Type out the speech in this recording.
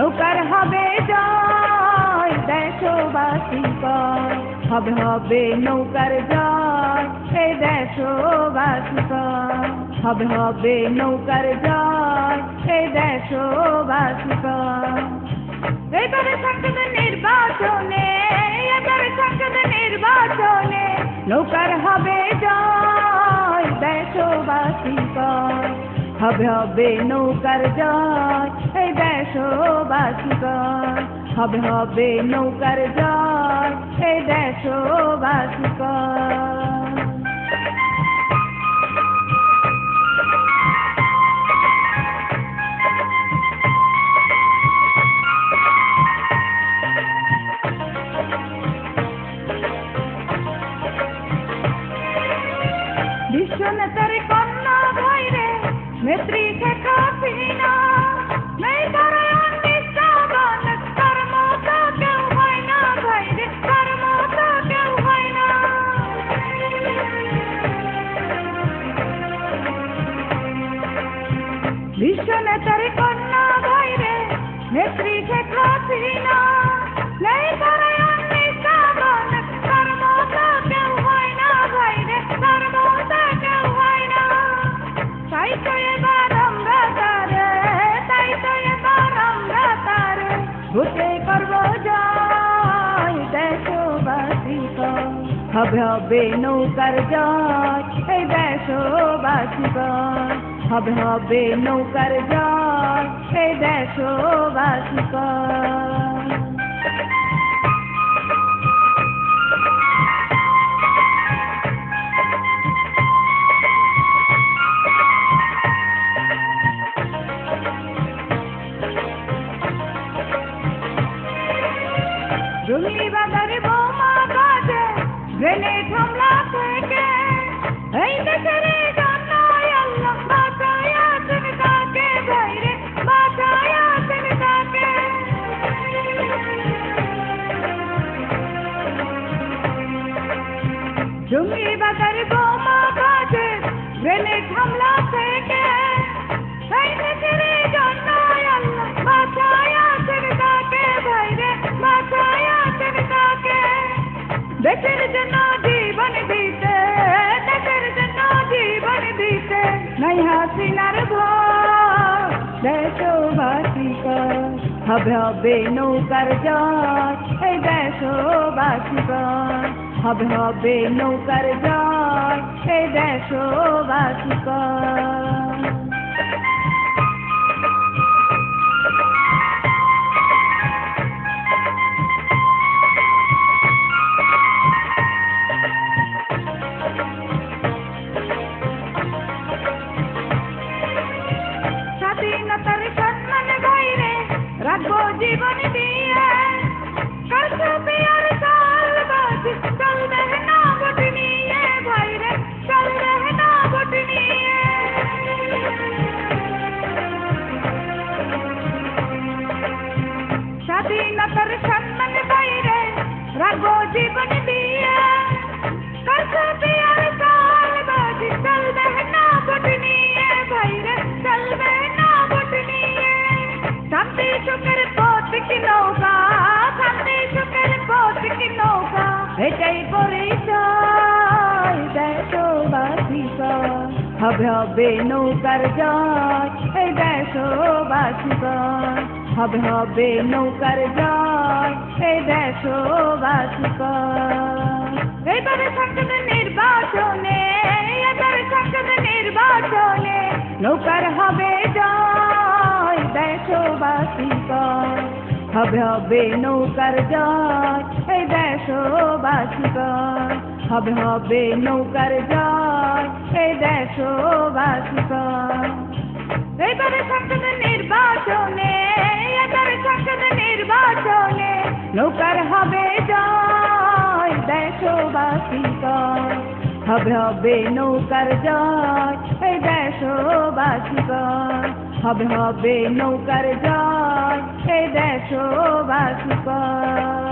নৌকার হবে জয় দেশবাসী কয়, হবে হবে নৌকার জয় এই দেশবাসী কয়, হবে হবে নৌকার জয় এই দেশবাসী কয়। এবারে সংসদ নির্বাচনে, এবারে সংসদ নির্বাচনে নৌকার হবে জয় দেশবাসী কয়, হবে হবে নৌকার জয় এই দেশবাসী কয়, হবে হবে নৌকার জয় এই দেশবাসী কয়। বিশ্ব নেতার কন্যা ভাইরে নেত্রী শেখ হাসিনা, নেই পরায়ণ নিষ্ঠাবান, তার মতো কেউ হয় না ভাইরে, তার মতো কেউ হয় না। বিশ্ব নেতার কন্যা ভাইরে নেত্রী শেখ হাসিনা, নেই পরায়ণ নিষ্ঠাবান, তার মতো কেউ হয় না ভাইরে, তার মতো কেউ হয় না। তাই তো এবার আমরা তারে, তাই তো এবার আমরা তারে ভোটে করবো জয় দেশবাসী কয়, হবে হবে নৌকার জয় এই দেশবাসী কয়, হবে হবে নৌকার জয় এই দেশবাসী কয়। রুমি বাজারে বোমা বাজে গ্রেনেড হামলা থেকে এই দেশের জন্য আল্লাহ বাঁচায় আছেন তাকে ভাইরে, বাঁচায় আছেন তাকে। রুমি বাজারে বোমা বাজে গ্রেনেড হামলা থেকে এই দেশের জন্য আল্লাহ বাঁচায় আছেন তাকে ভাইরে, বাঁচায় আছেন তাকে। দেশের জন্য জীবন দিতে, দেশের জন্য জীবন দিতে নাই হাসিনার ভয় দেশবাসী কয়, হবে হবে নৌকার জয় এই দেশবাসী কয়, হবে হবে নৌকার জয় এই দেশবাসী কয়। স্বাধীনতার সম্মান ভাইরে রাখবো জীবন দিয়ে, কারচুপি আর চালবাজি চলবে না ভোট নিয়ে ভাইরে, চলবে না ভোট নিয়ে। স্বাধীনতার সম্মান ভাইরে রাখবো জীবন দিয়ে, কারচুপি আর চালবাজি চলবে না ভোট নিয়ে ভাইরে, চলবে না ভোট নিয়ে। শান্তি সুখের পথিক নৌকা, শান্তি সুখের পথিক নৌকা এটাই পরিচয় দেশবাসী কয়, হবে হবে নৌকার জয় এই দেশবাসী কয়, হবে হবে নৌকার জয় এই দেশবাসী কয়। এবারে সংসদ নির্বাচনে, এবারে সংসদ নির্বাচনে নৌকার হবে জয় দেশবাসী কয়, হবে হবে নৌকার জয় এই দেশবাসী কয়, হবে হবে নৌকার জয় এই দেশবাসী কয়। এবারে সংসদ নির্বাচনে, এবারে সংসদ নির্বাচনে নৌকার হবে জয় দেশবাসী কয়, হবে হবে নৌকার জয় এই দেশবাসী কয়, হবে হবে নৌকার জয় এই দেশবাসী কয়।